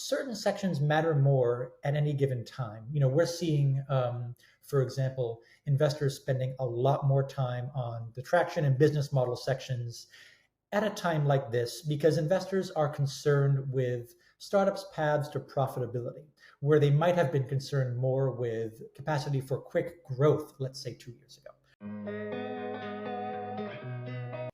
certain sections matter more at any given time. We're seeing, for example, investors spending a lot more time on the traction and business model sections at a time like this because investors are concerned with startups' paths to profitability, where they might have been concerned more with capacity for quick growth, let's say 2 years ago.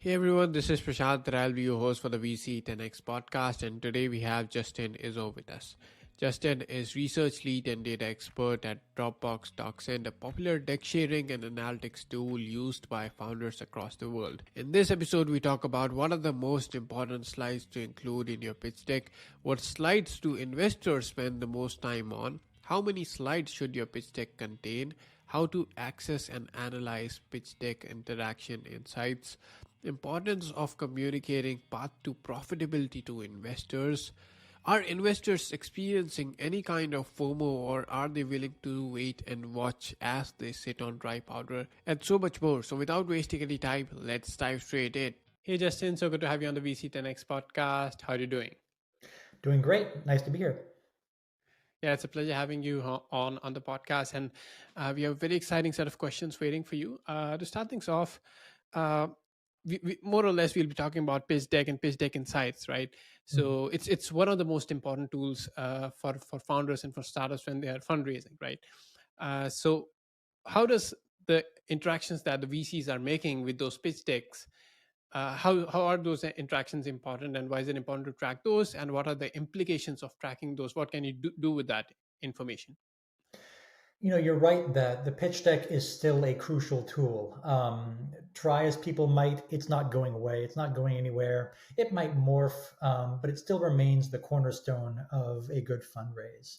Hey everyone, this is Prashant. I'll be your host for the VC 10x podcast, and today we have Justin Izzo with us. Justin is research lead and data expert at Dropbox DocSend, a popular deck sharing and analytics tool used by founders across the world. In this episode, we talk about what are the most important slides to include in your pitch deck, what slides do investors spend the most time on, how many slides should your pitch deck contain, how to access and analyze pitch deck interaction insights, importance of communicating path to profitability to investors. Are investors experiencing any kind of FOMO, or are they willing to wait and watch as they sit on dry powder, and so much more. So without wasting any time, let's dive straight in. Hey Justin, so good to have you on the VC 10X podcast. How are you doing? Doing great. Nice to be here. Yeah, it's a pleasure having you on the podcast, and we have a very exciting set of questions waiting for you. To start things off, we more or less we'll be talking about pitch deck and pitch deck insights, right? So it's one of the most important tools for founders and for startups when they are fundraising, right? So how does the interactions that the VCs are making with those pitch decks, how are those interactions important, and why is it important to track those, and what are the implications of tracking those? What can you do with that information? You're right that the pitch deck is still a crucial tool. Try as people might, it's not going away. It's not going anywhere. It might morph, but it still remains the cornerstone of a good fundraise.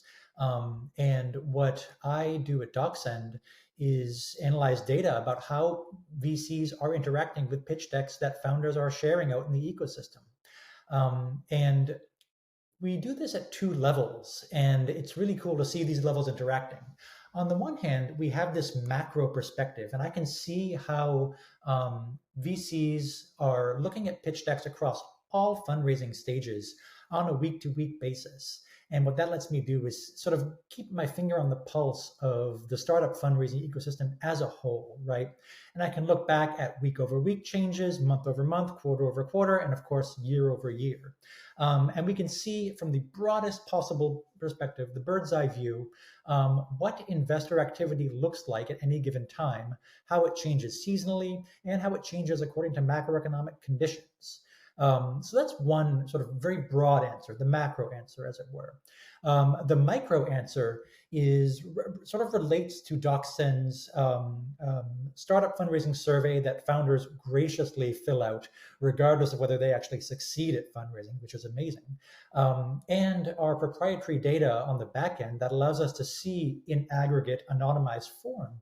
And what I do at DocSend is analyze data about how VCs are interacting with pitch decks that founders are sharing out in the ecosystem. And we do this at two levels, and it's really cool to see these levels interacting. On the one hand, we have this macro perspective, and I can see how VCs are looking at pitch decks across all fundraising stages on a week-to-week basis. And what that lets me do is sort of keep my finger on the pulse of the startup fundraising ecosystem as a whole, right? And I can look back at week over week changes, month over month, quarter over quarter, and of course, year over year. And we can see from the broadest possible perspective, the bird's eye view, what investor activity looks like at any given time, how it changes seasonally, and how it changes according to macroeconomic conditions. So that's one sort of very broad answer, the macro answer, as it were. The micro answer is sort of relates to DocSend's startup fundraising survey that founders graciously fill out, regardless of whether they actually succeed at fundraising, which is amazing. And our proprietary data on the back end that allows us to see in aggregate anonymized form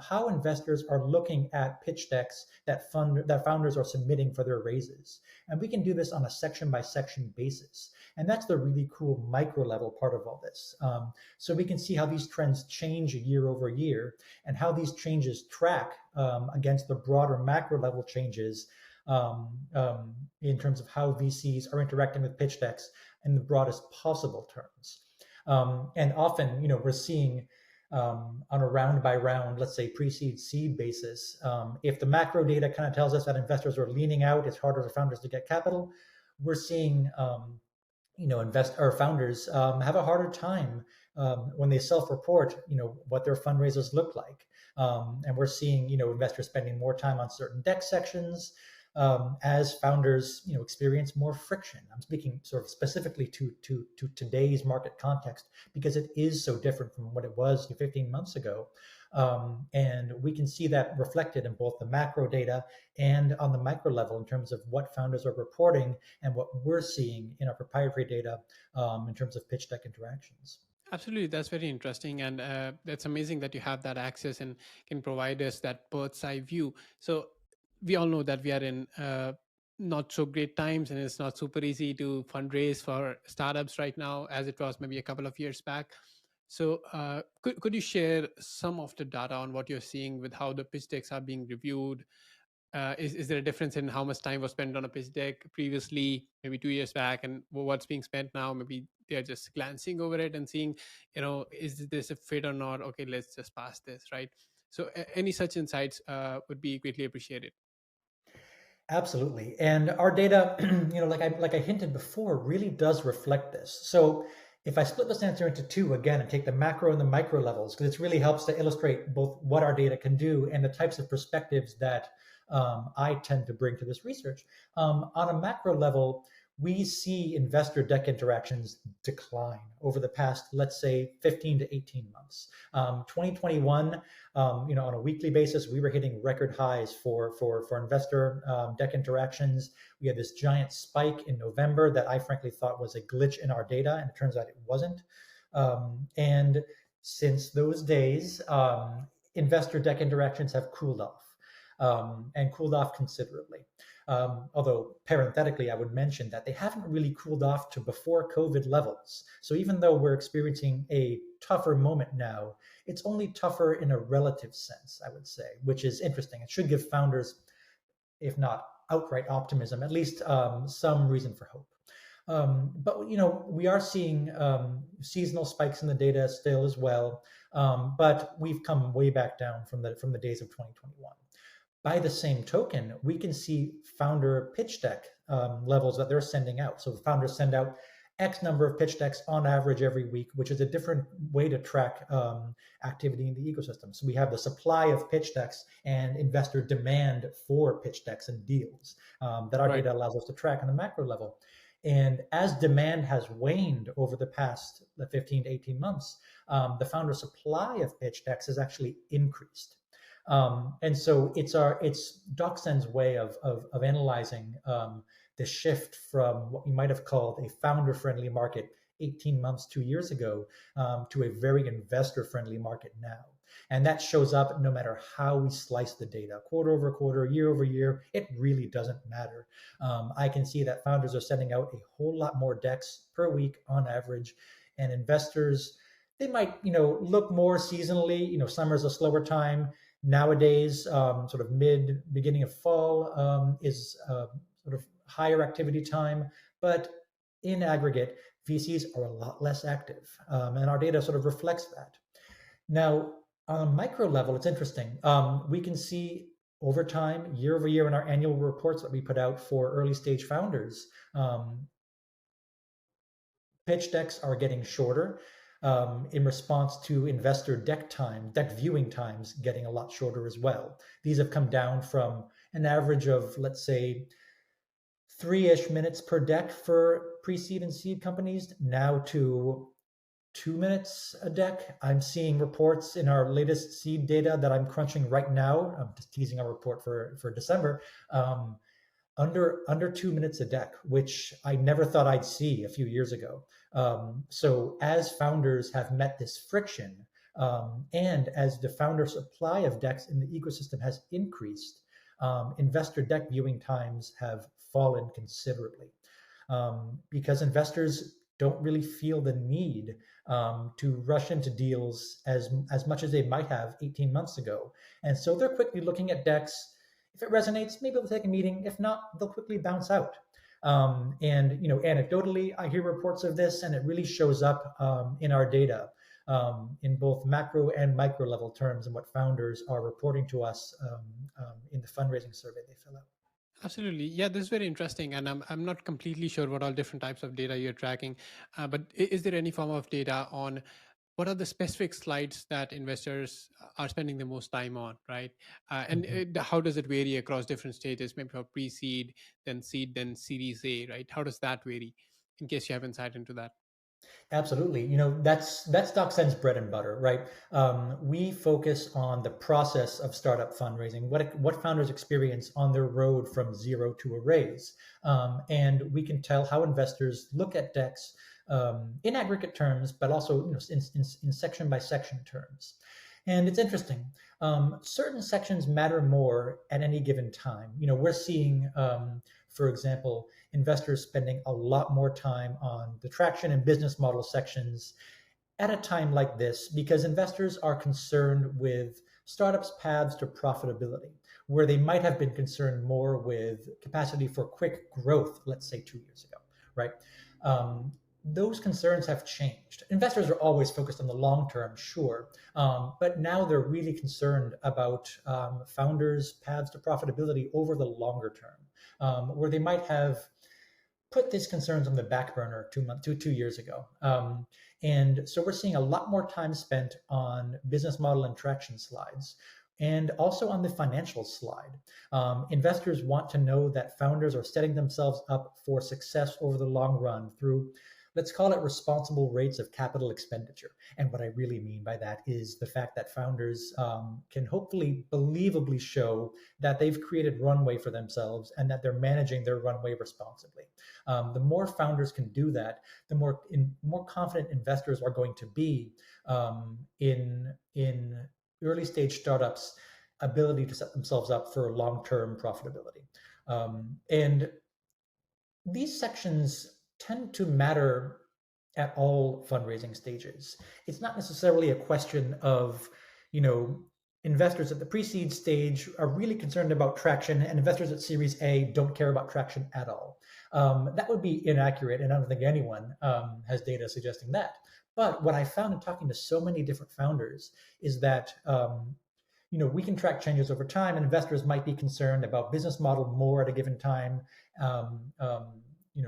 how investors are looking at pitch decks that founders are submitting for their raises. And we can do this on a section by section basis. And that's the really cool micro level part of all this. So we can see how these trends change year over year and how these changes track against the broader macro level changes in terms of how VCs are interacting with pitch decks in the broadest possible terms. And often, we're seeing on a round by round, let's say pre-seed seed basis, if the macro data kind of tells us that investors are leaning out, it's harder for founders to get capital. We're seeing founders have a harder time when they self-report, what their fundraisers look like. And we're seeing, investors spending more time on certain deck sections as founders, experience more friction. I'm speaking sort of specifically to today's market context because it is so different from what it was 15 months ago. And we can see that reflected in both the macro data and on the micro level in terms of what founders are reporting and what we're seeing in our proprietary data in terms of pitch deck interactions. Absolutely, that's very interesting, and it's amazing that you have that access and can provide us that bird's eye view. So we all know that we are in not so great times, and it's not super easy to fundraise for startups right now as it was maybe a couple of years back. So could you share some of the data on what you're seeing with how the pitch decks are being reviewed? Is there a difference in how much time was spent on a pitch deck previously, maybe 2 years back, and what's being spent now, maybe they are just glancing over it and seeing, is this a fit or not? Okay, let's just pass this, right? So any such insights would be greatly appreciated. Absolutely. And our data, like I hinted before, really does reflect this. So if I split this answer into two again and take the macro and the micro levels, because it really helps to illustrate both what our data can do and the types of perspectives that I tend to bring to this research. On a macro level, we see investor deck interactions decline over the past, let's say, 15 to 18 months. 2021, on a weekly basis, we were hitting record highs for investor deck interactions. We had this giant spike in November that I frankly thought was a glitch in our data, and it turns out it wasn't. And since those days, investor deck interactions have cooled off, and cooled off considerably. Although parenthetically, I would mention that they haven't really cooled off to before COVID levels. So even though we're experiencing a tougher moment now, it's only tougher in a relative sense, I would say, which is interesting. It should give founders, if not outright optimism, at least some reason for hope. But we are seeing seasonal spikes in the data still as well, but we've come way back down from the days of 2021. By the same token, we can see founder pitch deck levels that they're sending out. So the founders send out X number of pitch decks on average every week, which is a different way to track activity in the ecosystem. So we have the supply of pitch decks and investor demand for pitch decks and deals that our Right. data allows us to track on the macro level. And as demand has waned over the past 15 to 18 months, the founder supply of pitch decks has actually increased. And so it's DocSend's way of analyzing the shift from what we might have called a founder-friendly market 18 months, 2 years ago, to a very investor-friendly market now. And that shows up no matter how we slice the data, quarter over quarter, year over year, it really doesn't matter. I can see that founders are sending out a whole lot more decks per week on average, and investors, they might, look more seasonally. Summer's a slower time. Nowadays, sort of beginning of fall is sort of higher activity time, but in aggregate, VCs are a lot less active, and our data sort of reflects that. Now, on a micro level, it's interesting. We can see over time, year over year, in our annual reports that we put out for early stage founders, pitch decks are getting shorter in response to investor deck viewing times getting a lot shorter as well. These have come down from an average of, let's say, 3-ish minutes per deck for pre-seed and seed companies now to 2 minutes a deck. I'm seeing reports in our latest seed data that I'm crunching right now. I'm just teasing our report for December. Under 2 minutes a deck, which I never thought I'd see a few years ago. So as founders have met this friction, and as the founder supply of decks in the ecosystem has increased, investor deck viewing times have fallen considerably, because investors don't really feel the need to rush into deals as much as they might have 18 months ago. And so they're quickly looking at decks. If it resonates, maybe they'll take a meeting. If not, they'll quickly bounce out. And anecdotally, I hear reports of this, and it really shows up in our data, in both macro and micro level terms, and what founders are reporting to us in the fundraising survey they fill out. Absolutely. Yeah, this is very interesting. And I'm not completely sure what all different types of data you're tracking. But is there any form of data on what are the specific slides that investors are spending the most time on, right? And Mhm. how does it vary across different stages, maybe for pre-seed, seed, then Series A, right? How does that vary? In case you have insight into that. Absolutely. That's DocSend's bread and butter, right? We focus on the process of startup fundraising, what founders experience on their road from zero to a raise, and we can tell how investors look at decks in aggregate terms, but also in section by section terms. And it's interesting. Certain sections matter more at any given time. We're seeing, for example, investors spending a lot more time on the traction and business model sections at a time like this because investors are concerned with startups' paths to profitability, where they might have been concerned more with capacity for quick growth, let's say 2 years ago, right? those concerns have changed. Investors are always focused on the long term, sure, but now they're really concerned about founders' paths to profitability over the longer term, where they might have put these concerns on the back burner 2 years ago. And so we're seeing a lot more time spent on business model and traction slides and also on the financial slide. Investors want to know that founders are setting themselves up for success over the long run through, let's call it, responsible rates of capital expenditure. And what I really mean by that is the fact that founders can hopefully believably show that they've created runway for themselves and that they're managing their runway responsibly. The more founders can do that, the more confident investors are going to be in early stage startups' ability to set themselves up for long term profitability. And these sections tend to matter at all fundraising stages. It's not necessarily a question of, you know, investors at the pre-seed stage are really concerned about traction and investors at Series A don't care about traction at all. That would be inaccurate, and I don't think anyone has data suggesting that. But what I found in talking to so many different founders is that we can track changes over time, and investors might be concerned about business model more at a given time,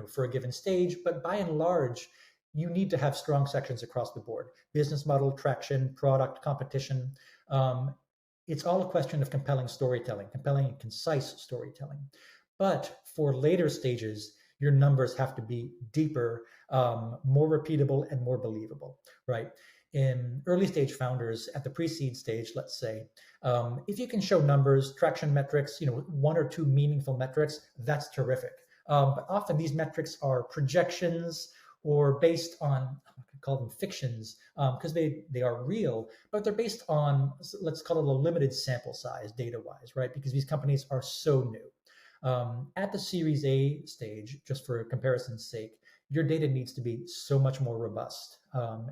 for a given stage. But by and large, you need to have strong sections across the board: business model, traction, product, competition. It's all a question of compelling storytelling, compelling and concise storytelling. But for later stages, your numbers have to be deeper, more repeatable, and more believable, right? In early stage founders at the pre-seed stage, let's say, if you can show numbers, traction metrics, one or two meaningful metrics, that's terrific. But often these metrics are projections or based on, I could call them fictions, because they are real, but they're based on, let's call it, a limited sample size data-wise, right? Because these companies are so new. At the Series A stage, just for comparison's sake, your data needs to be so much more robust,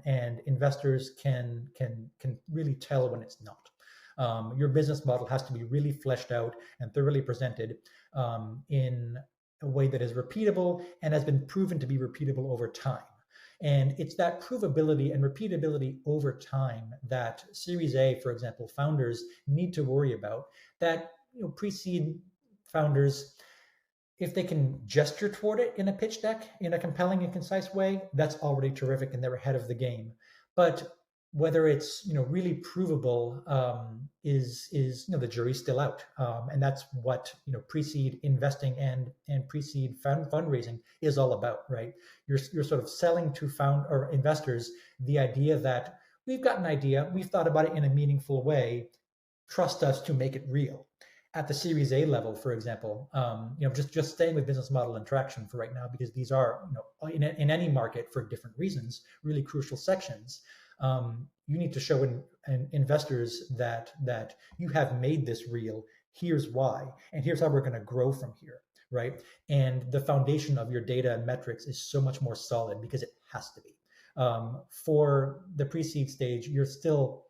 and investors can really tell when it's not. Your business model has to be really fleshed out and thoroughly presented in a way that is repeatable and has been proven to be repeatable over time. And it's that provability and repeatability over time that Series A, for example, founders need to worry about. That pre-seed founders, if they can gesture toward it in a pitch deck in a compelling and concise way, that's already terrific, and they're ahead of the game. But whether it's really provable is the jury's still out, and that's what pre-seed investing and pre-seed fundraising is all about, right? You're sort of selling to investors the idea that we've got an idea, we've thought about it in a meaningful way, trust us to make it real. At the Series A level, for example, just staying with business model and traction for right now, because these are, in any market for different reasons, really crucial sections. You need to show investors that you have made this real. Here's why, and here's how we're going to grow from here, right? And the foundation of your data and metrics is so much more solid because it has to be. For the pre-seed stage, you're still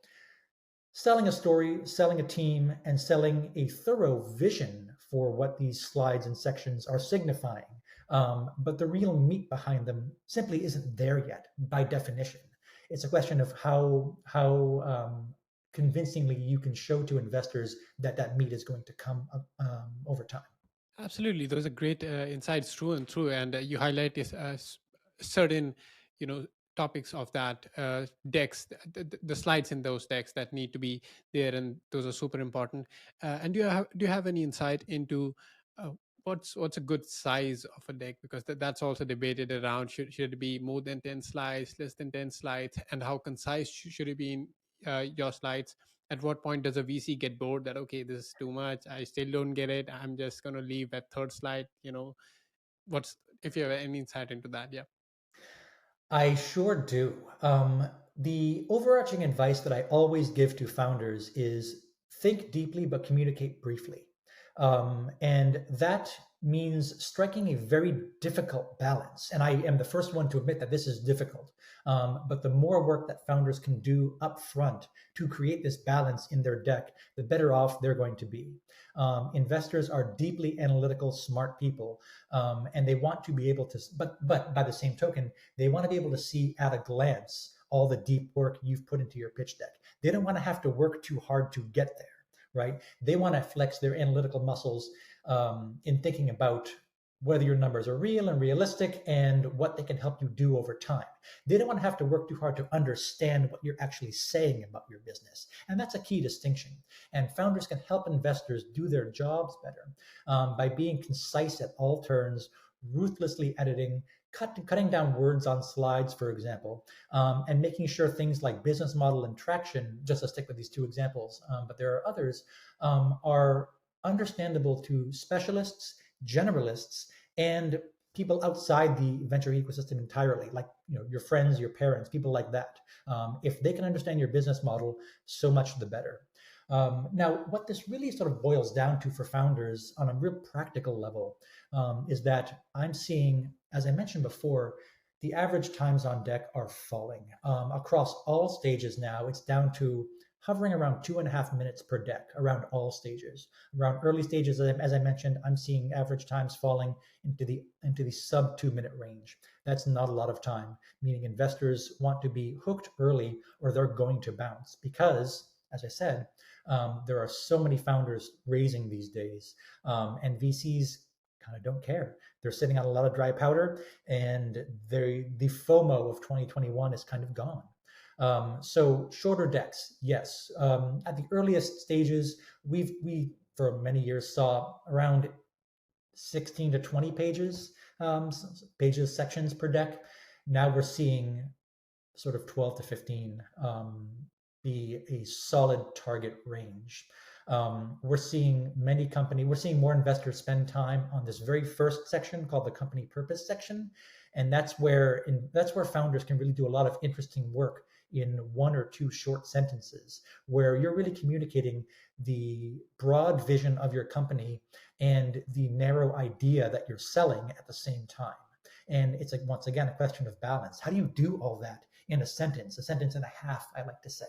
selling a story, selling a team, and selling a thorough vision for what these slides and sections are signifying. But the real meat behind them simply isn't there yet, by definition. It's a question of how convincingly you can show to investors that meat is going to come over time. Absolutely, those are great insights, through and through, and you highlight this certain, you know, topics of that decks, the slides in those decks that need to be there, and those are super important. And do you have any insight into uh, what's a good size of a deck? Because that's also debated around. Should it be more than 10 slides, less than 10 slides, and how concise should it be in your slides? At what point does a VC get bored that, okay, this is too much, I still don't get it, I'm just going to leave at third slide? What's, if you have any insight into that? Yeah. I sure do. The overarching advice that I always give to founders is think deeply but communicate briefly. And that means striking a very difficult balance. And I am the first one to admit that this is difficult. But the more work that founders can do up front to create this balance in their deck, the better off they're going to be. Investors are deeply analytical, smart people, and they want to be able to. But by the same token, they want to be able to see at a glance all the deep work you've put into your pitch deck. They don't want to have to work too hard to get there, right? They want to flex their analytical muscles in thinking about whether your numbers are real and realistic and what they can help you do over time. They don't want to have to work too hard to understand what you're actually saying about your business. And that's a key distinction. And founders can help investors do their jobs better by being concise at all turns, ruthlessly editing, cutting down words on slides, for example, and making sure things like business model and traction, just to stick with these two examples, but there are others, are understandable to specialists, generalists, and people outside the venture ecosystem entirely, like your friends, your parents, people like that. If they can understand your business model, so much the better. Now, what this really sort of boils down to for founders on a real practical level is that I'm seeing, as I mentioned before, the average times on deck are falling across all stages now. It's down to hovering around 2.5 minutes per deck around all stages. Around early stages, as I mentioned, I'm seeing average times falling into the sub 2 minute range. That's not a lot of time, meaning investors want to be hooked early or they're going to bounce because, as I said, there are so many founders raising these days, and VCs kind of don't care. They're sitting on a lot of dry powder, and the FOMO of 2021 is kind of gone. So shorter decks, yes. At the earliest stages, we for many years saw around 16 to 20 pages, sections per deck. Now we're seeing sort of 12 to 15 be a solid target range. We're seeing more investors spend time on this very first section called the company purpose section, and that's where founders can really do a lot of interesting work in one or two short sentences, where you're really communicating the broad vision of your company and the narrow idea that you're selling at the same time. And it's like, once again, a question of balance. How do you do all that in a sentence and a half, I like to say?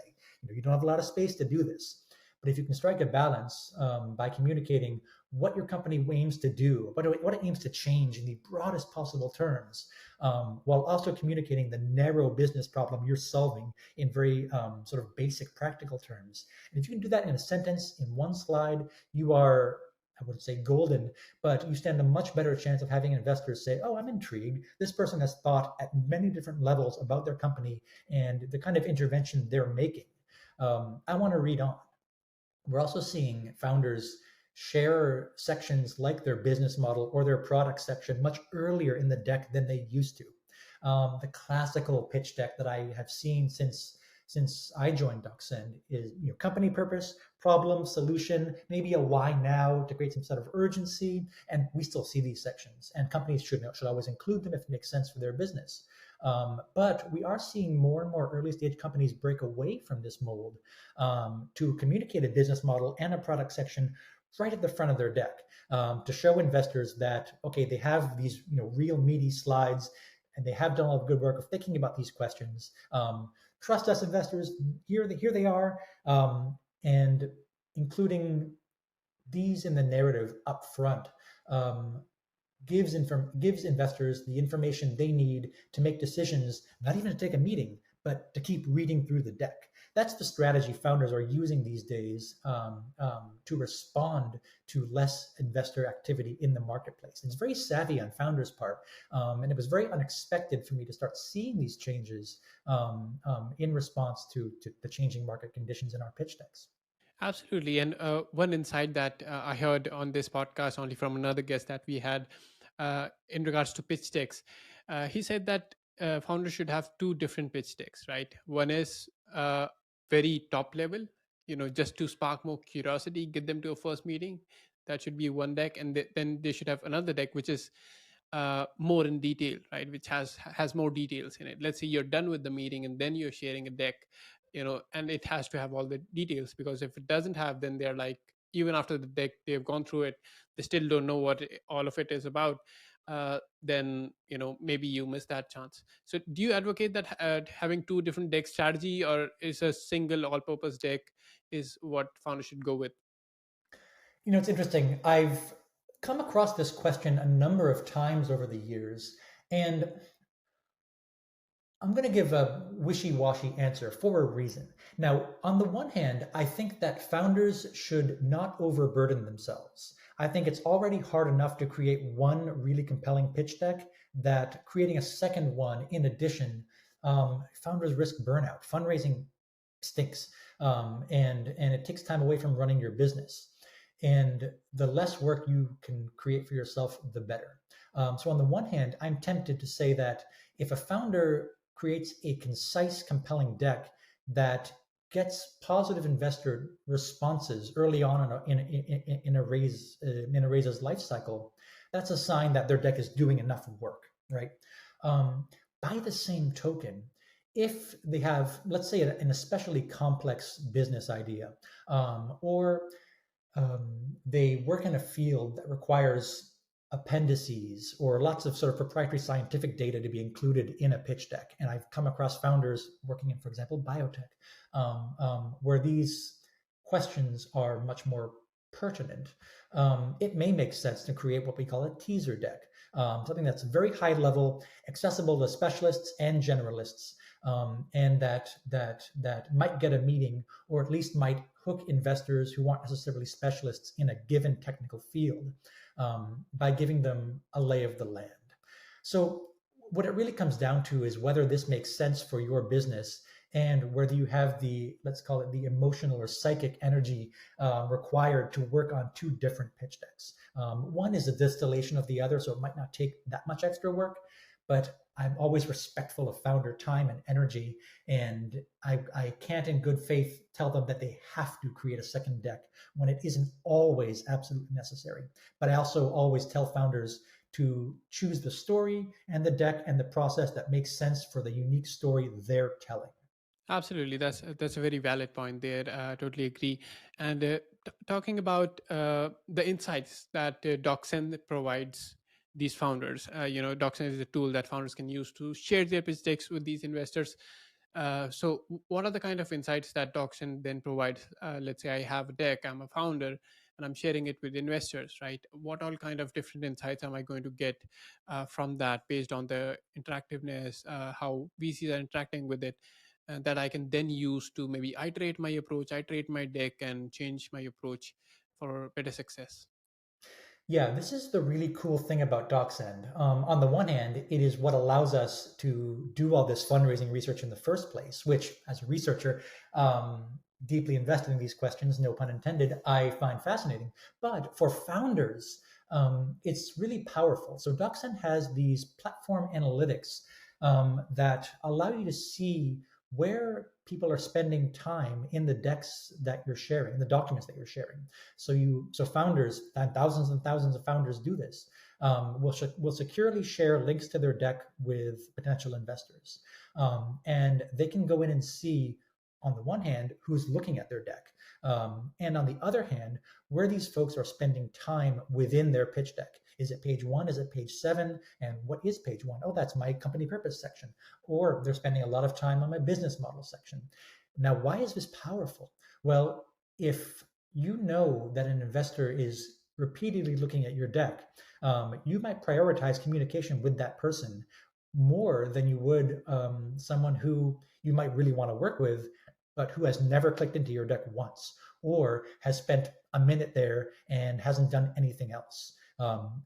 You don't have a lot of space to do this. But if you can strike a balance by communicating what your company aims to do, what it aims to change in the broadest possible terms, while also communicating the narrow business problem you're solving in very sort of basic practical terms. And if you can do that in a sentence, in one slide, you are, I wouldn't say golden, but you stand a much better chance of having investors say, oh, I'm intrigued. This person has thought at many different levels about their company and the kind of intervention they're making. I want to read on. We're also seeing founders share sections like their business model or their product section much earlier in the deck than they used to. The classical pitch deck that I have seen since I joined DocSend is company purpose, problem, solution, maybe a why now to create some sort of urgency, and we still see these sections. And companies should always include them if it makes sense for their business. But we are seeing more and more early stage companies break away from this mold to communicate a business model and a product section right at the front of their deck to show investors that, okay, they have these real meaty slides and they have done all the good work of thinking about these questions. Trust us, investors. Here they are, and including these in the narrative up front gives investors the information they need to make decisions, not even to take a meeting, but to keep reading through the deck. That's the strategy founders are using these days to respond to less investor activity in the marketplace. It's very savvy on founders' part, and it was very unexpected for me to start seeing these changes in response to the changing market conditions in our pitch decks. Absolutely. And one insight that I heard on this podcast, only from another guest that we had in regards to pitch decks, he said that founders should have two different pitch decks, right? One is very top level, just to spark more curiosity, get them to a first meeting. That should be one deck. And then they should have another deck, which is more in detail, right? Which has more details in it. Let's say you're done with the meeting and then you're sharing a deck, and it has to have all the details, because if it doesn't have, then they're like, even after the deck they've gone through it, they still don't know what all of it is about, then maybe you miss that chance. So do you advocate that having two different deck strategy, or is a single all-purpose deck is what founders should go with? It's interesting. I've come across this question a number of times over the years, and I'm going to give a wishy washy answer for a reason. Now, on the one hand, I think that founders should not overburden themselves. I think it's already hard enough to create one really compelling pitch deck that creating a second one in addition, founders risk burnout. Fundraising stinks, and it takes time away from running your business. And the less work you can create for yourself, the better. So on the one hand, I'm tempted to say that if a founder creates a concise, compelling deck that gets positive investor responses early on in a raise's life cycle, that's a sign that their deck is doing enough work, right? By the same token, if they have, let's say, an especially complex business idea, or they work in a field that requires appendices or lots of sort of proprietary scientific data to be included in a pitch deck. And I've come across founders working in, for example, biotech, where these questions are much more pertinent. It may make sense to create what we call a teaser deck, something that's very high level, accessible to specialists and generalists, and that might get a meeting, or at least might hook investors who aren't necessarily specialists in a given technical field, by giving them a lay of the land. So what it really comes down to is whether this makes sense for your business, and whether you have the, let's call it, the emotional or psychic energy required to work on two different pitch decks. One is a distillation of the other, so it might not take that much extra work, but I'm always respectful of founder time and energy, and I can't in good faith tell them that they have to create a second deck when it isn't always absolutely necessary. But I also always tell founders to choose the story and the deck and the process that makes sense for the unique story they're telling. Absolutely, that's a very valid point there. Totally agree. And talking about the insights that DocSend provides these founders, DocSend is a tool that founders can use to share their pitch decks with these investors. So, what are the kind of insights that DocSend then provides? Let's say I have a deck, I'm a founder, and I'm sharing it with investors, right? What all kind of different insights am I going to get from that based on the interactiveness, how VCs are interacting with it? That I can then use to maybe iterate my approach, iterate my deck, and change my approach for better success. Yeah, this is the really cool thing about DocSend. On the one hand, it is what allows us to do all this fundraising research in the first place, which, as a researcher, deeply invested in these questions, no pun intended, I find fascinating. But for founders, it's really powerful. So DocSend has these platform analytics that allow you to see where people are spending time in the decks that you're sharing, the documents that you're sharing. So founders, and thousands of founders do this. Will securely share links to their deck with potential investors, and they can go in and see, on the one hand, who's looking at their deck, and on the other hand, where these folks are spending time within their pitch deck. Is it page one? Is it page seven? And what is page one? Oh, that's my company purpose section. Or they're spending a lot of time on my business model section. Now, why is this powerful? Well, if you know that an investor is repeatedly looking at your deck, you might prioritize communication with that person more than you would someone who you might really want to work with, but who has never clicked into your deck once, or has spent a minute there and hasn't done anything else.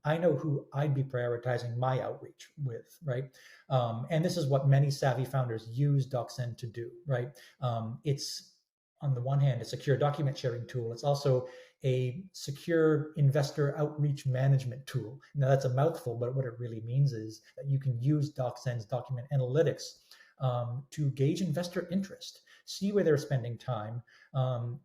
I know who I'd be prioritizing my outreach with, right? And this is what many savvy founders use DocSend to do, right? It's, on the one hand, a secure document sharing tool. It's also a secure investor outreach management tool. Now, that's a mouthful, but what it really means is that you can use DocSend's document analytics to gauge investor interest, see where they're spending time,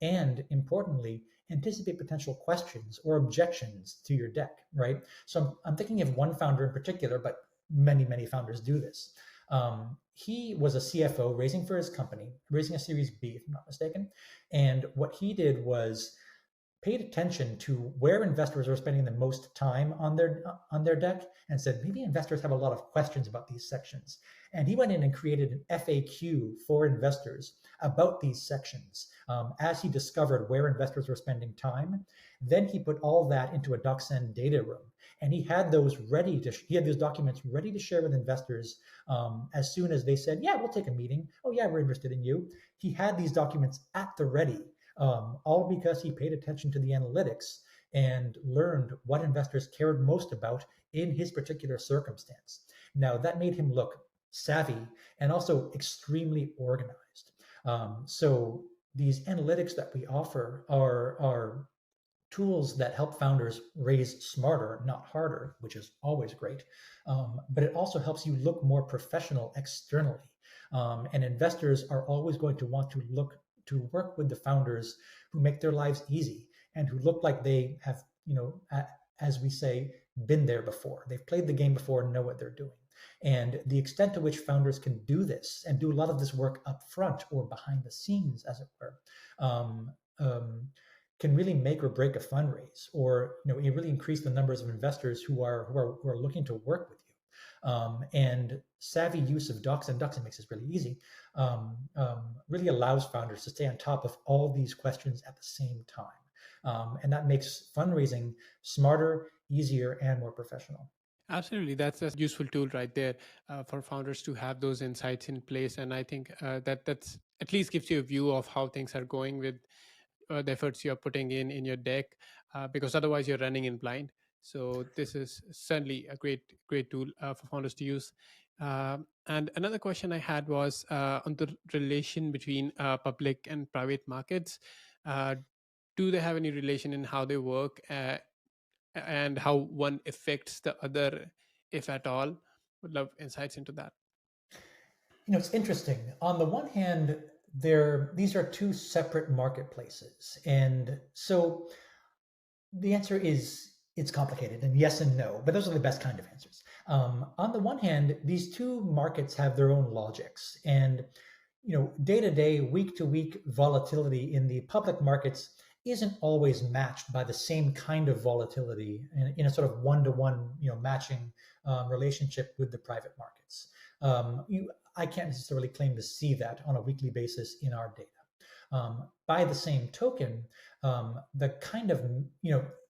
and importantly, anticipate potential questions or objections to your deck, right? So I'm thinking of one founder in particular, but many founders do this. He was a CFO raising for his company, raising a Series B, if I'm not mistaken. And what he did was paid attention to where investors were spending the most time on their deck and said maybe investors have a lot of questions about these sections. And he went in and created an FAQ for investors about these sections as he discovered where investors were spending time. Then he put all that into a DocSend data room, and he had those documents ready to share with investors as soon as they said, yeah, we'll take a meeting. Oh yeah, we're interested in you. He had these documents at the ready, all because he paid attention to the analytics and learned what investors cared most about in his particular circumstance. Now, that made him look savvy and also extremely organized. So these analytics that we offer are tools that help founders raise smarter, not harder, which is always great. But it also helps you look more professional externally. And investors are always going to want to work with the founders who make their lives easy and who look like they have, as we say, been there before. They've played the game before and know what they're doing. And the extent to which founders can do this and do a lot of this work up front or behind the scenes, as it were, um, um, can really make or break a fundraise, or you really increase the numbers of investors who are looking to work with you. And savvy use of DocSend makes this really easy. Really allows founders to stay on top of all these questions at the same time, and that makes fundraising smarter, easier, and more professional. Absolutely, that's a useful tool right there for founders to have those insights in place, and I think that's at least gives you a view of how things are going with the efforts you're putting in your deck, because otherwise you're running in blind. So this is certainly a great tool for founders to use. And another question I had was on the relation between public and private markets. Uh, do they have any relation in how they work, and how one affects the other, if at all? Would love insights into that. It's interesting. On the one hand, these are two separate marketplaces, and so the answer is it's complicated, and yes and no, but those are the best kind of answers. On the one hand, these two markets have their own logics, and day to day, week to week volatility in the public markets isn't always matched by the same kind of volatility in a sort of one-to-one, matching relationship with the private markets. I can't necessarily claim to see that on a weekly basis in our data. By the same token, the kind of,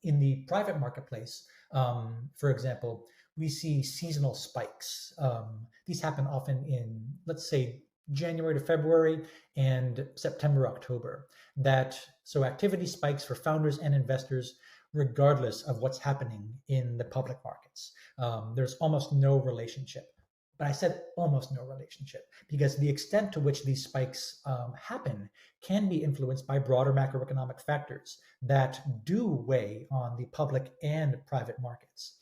in the private marketplace, for example, we see seasonal spikes. These happen often in, let's say, January to February and September, October. So activity spikes for founders and investors regardless of what's happening in the public markets. There's almost no relationship. But I said almost no relationship because the extent to which these spikes happen can be influenced by broader macroeconomic factors that do weigh on the public and private markets.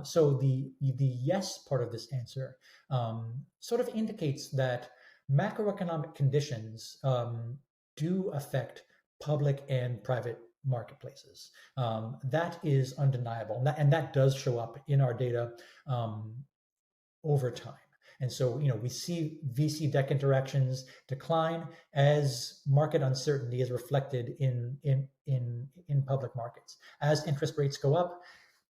So the yes part of this answer sort of indicates that macroeconomic conditions do affect public and private marketplaces. That is undeniable, and that does show up in our data over time. And so, we see VC deck interactions decline as market uncertainty is reflected in public markets. As interest rates go up,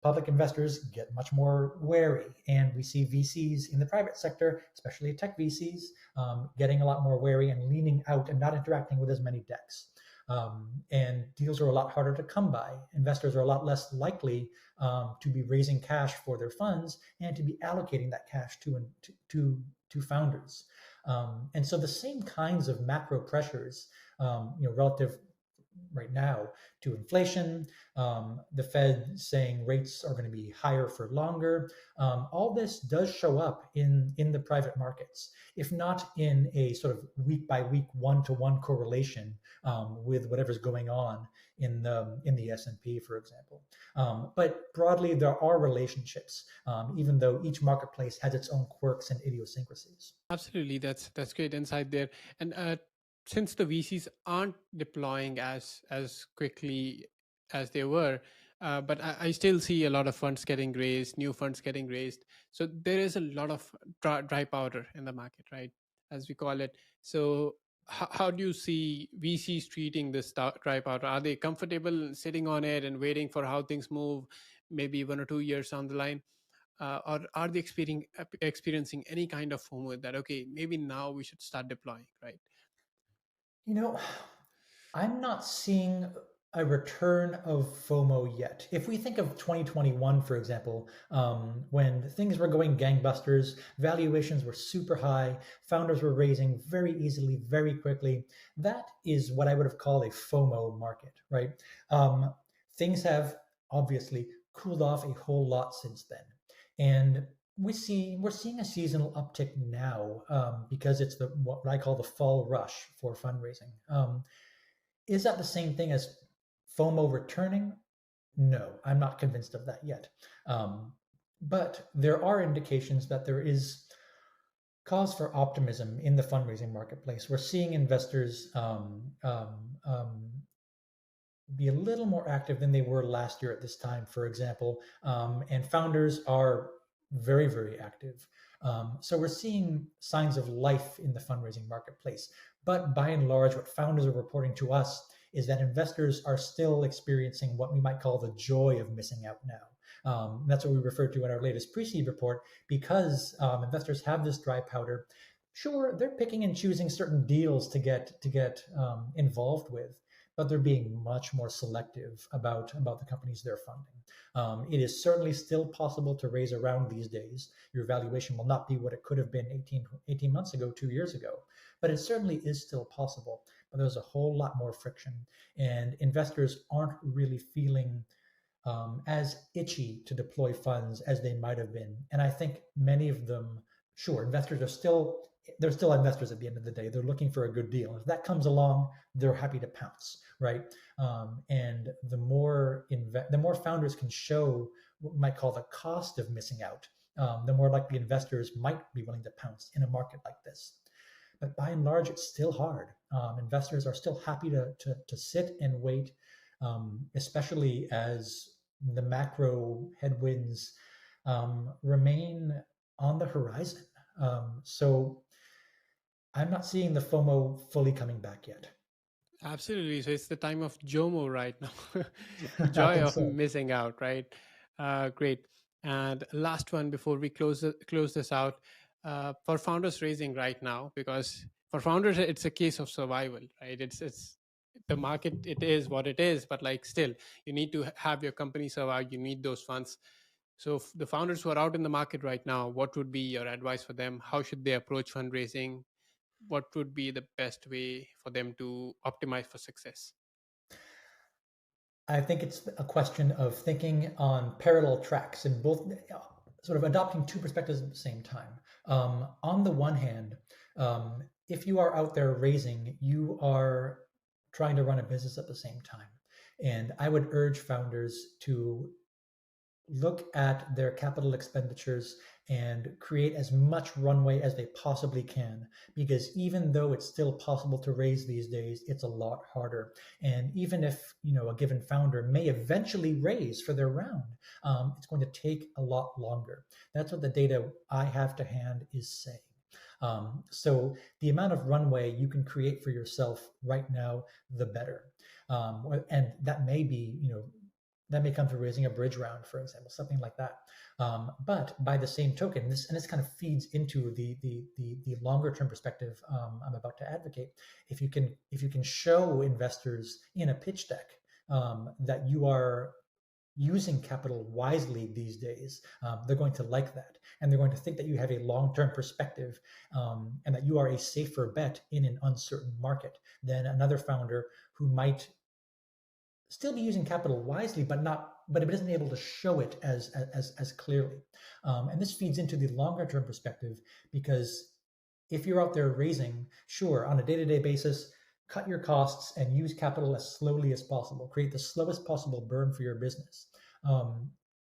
public investors get much more wary, and we see VCs in the private sector, especially tech VCs, getting a lot more wary and leaning out and not interacting with as many decks. And deals are a lot harder to come by. Investors are a lot less likely to be raising cash for their funds and to be allocating that cash to founders. And so the same kinds of macro pressures, relative right now to inflation, the Fed saying rates are going to be higher for longer. All this does show up in the private markets, if not in a sort of week by week, one-to-one correlation with whatever's going on in the S&P, for example. But broadly, there are relationships, even though each marketplace has its own quirks and idiosyncrasies. Absolutely, that's great insight there. And since the VCs aren't deploying as quickly as they were, but I still see a lot of funds getting raised, new funds getting raised. So there is a lot of dry powder in the market, right, as we call it. So how do you see VCs treating this dry powder? Are they comfortable sitting on it and waiting for how things move, maybe 1 or 2 years down the line? Or are they experiencing any kind of FOMO that, okay, maybe now we should start deploying, right? You know, I'm not seeing a return of FOMO yet. If we think of 2021, for example, when things were going gangbusters, valuations were super high, founders were raising very easily, very quickly. That is what I would have called a FOMO market, right? Um, Things have obviously cooled off a whole lot since then, and we're seeing a seasonal uptick now because it's the what I call the fall rush for fundraising. Is that the same thing as FOMO returning? No, I'm not convinced of that yet. But there are indications that there is cause for optimism in the fundraising marketplace. We're seeing investors be a little more active than they were last year at this time, for example, and founders are very, very active. So we're seeing signs of life in the fundraising marketplace. But by and large, what founders are reporting to us is that investors are still experiencing what we might call the joy of missing out now. That's what we referred to in our latest pre-seed report, because investors have this dry powder. Sure, they're picking and choosing certain deals to get involved with, but they're being much more selective about the companies they're funding. It is certainly still possible to raise a round these days. Your valuation will not be what it could have been 18 months ago, 2 years ago, but it certainly is still possible. But there's a whole lot more friction, and investors aren't really feeling as itchy to deploy funds as they might have been. And I think many of them, sure, investors are still they're still investors at the end of the day. They're looking for a good deal. If that comes along, they're happy to pounce, right? And the more founders can show what we might call the cost of missing out, the more likely investors might be willing to pounce in a market like this. But by and large, it's still hard. Investors are still happy to sit and wait, especially as the macro headwinds remain on the horizon. So I'm not seeing the FOMO fully coming back yet. Absolutely. So it's the time of JOMO right now, the I joy think of so. missing out, right? Great. And last one before we close this out, for founders raising right now, because for founders it's a case of survival, right? It's the market, it is what it is, but like still, you need to have your company survive. You need those funds. So the founders who are out in the market right now, what would be your advice for them? How should they approach fundraising? What would be the best way for them to optimize for success? I think it's a question of thinking on parallel tracks and both sort of adopting two perspectives at the same time. On the one hand, if you are out there raising, you are trying to run a business at the same time. And I would urge founders to look at their capital expenditures and create as much runway as they possibly can, because even though it's still possible to raise these days, it's a lot harder. And even if a given founder may eventually raise for their round, it's going to take a lot longer. That's what the data I have to hand is saying. So the amount of runway you can create for yourself right now, the better. And that may be, that may come through raising a bridge round, for example, something like that. But by the same token, this kind of feeds into the longer term perspective I'm about to advocate. If you can show investors in a pitch deck that you are using capital wisely these days, they're going to like that, and they're going to think that you have a long-term perspective, and that you are a safer bet in an uncertain market than another founder who might still be using capital wisely, but it isn't able to show it as clearly. And this feeds into the longer term perspective, because if you're out there raising, sure, on a day-to-day basis, cut your costs and use capital as slowly as possible. Create the slowest possible burn for your business,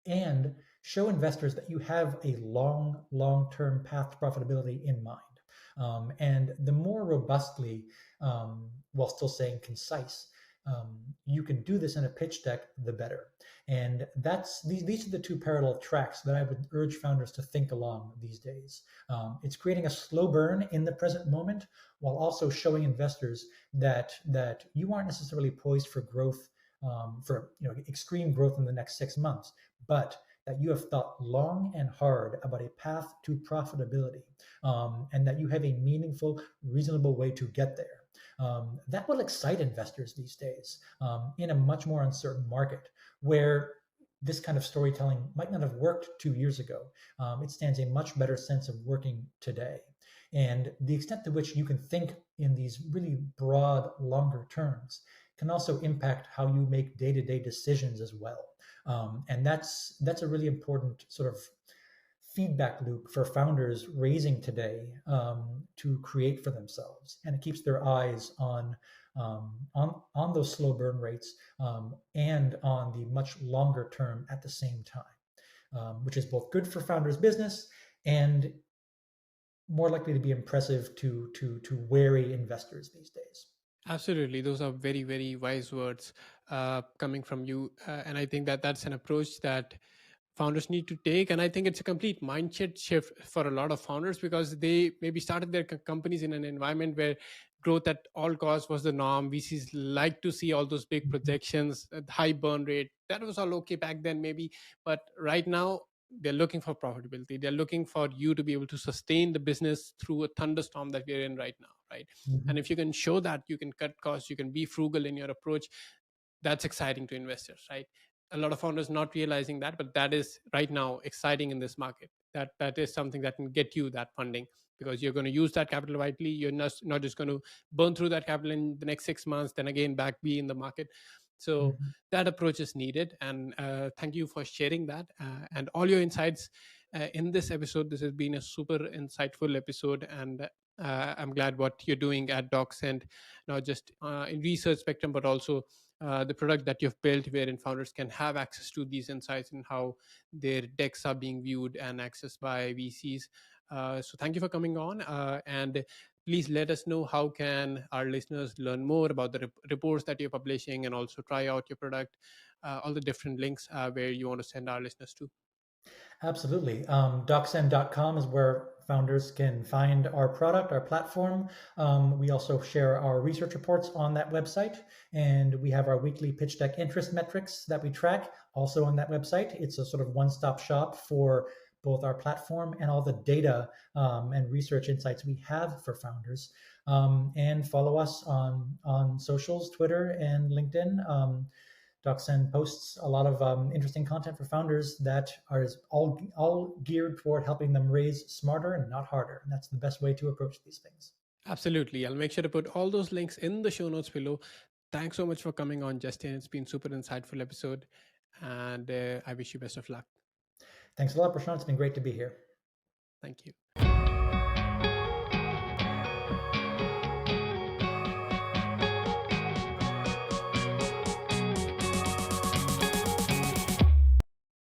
and show investors that you have a long-term path to profitability in mind. And the more robustly, while still saying concise, you can do this in a pitch deck, the better. And these are the two parallel tracks that I would urge founders to think along these days. It's creating a slow burn in the present moment while also showing investors that you aren't necessarily poised for growth, for extreme growth in the next 6 months, but that you have thought long and hard about a path to profitability, and that you have a meaningful, reasonable way to get there. That will excite investors these days, in a much more uncertain market where this kind of storytelling might not have worked 2 years ago. It stands a much better sense of working today. And the extent to which you can think in these really broad, longer terms can also impact how you make day-to-day decisions as well. And that's a really important sort of feedback loop for founders raising today, to create for themselves, and it keeps their eyes on those slow burn rates, and on the much longer term at the same time, which is both good for founders' business and more likely to be impressive to wary investors these days. Absolutely, those are very, very wise words coming from you, and I think that that's an approach that founders need to take. And I think it's a complete mindset shift for a lot of founders because they maybe started their companies in an environment where growth at all costs was the norm. VCs like to see all those big Mhm, projections, high burn rate. That was all okay back then, maybe, but right now they're looking for profitability. They're looking for you to be able to sustain the business through a thunderstorm that we're in right now, right? And mhm, if you can show that you can cut costs, you can be frugal in your approach, that's exciting to investors, right? A lot of founders not realizing that, but that is right now exciting in this market. That is something that can get you that funding because you're going to use that capital wisely. You're not just going to burn through that capital in the next 6 months, then again back be in the market. So mhm. that approach is needed, and thank you for sharing that and all your insights in this episode. This has been a super insightful episode, and I'm glad what you're doing at DocSend, not just in research spectrum, but also the product that you've built, wherein founders can have access to these insights and how their decks are being viewed and accessed by VCs. So thank you for coming on, and please let us know how can our listeners learn more about the reports that you're publishing and also try out your product, all the different links where you want to send our listeners to. Absolutely. DocSend.com is where founders can find our product, our platform. We also share our research reports on that website, and we have our weekly pitch deck interest metrics that we track also on that website. It's a sort of one-stop shop for both our platform and all the data, and research insights we have for founders. And follow us on socials, Twitter and LinkedIn. DocSend posts a lot of interesting content for founders that are all geared toward helping them raise smarter and not harder. And that's the best way to approach these things. Absolutely. I'll make sure to put all those links in the show notes below. Thanks so much for coming on, Justin. It's been super insightful episode, and I wish you best of luck. Thanks a lot, Prashant. It's been great to be here. Thank you.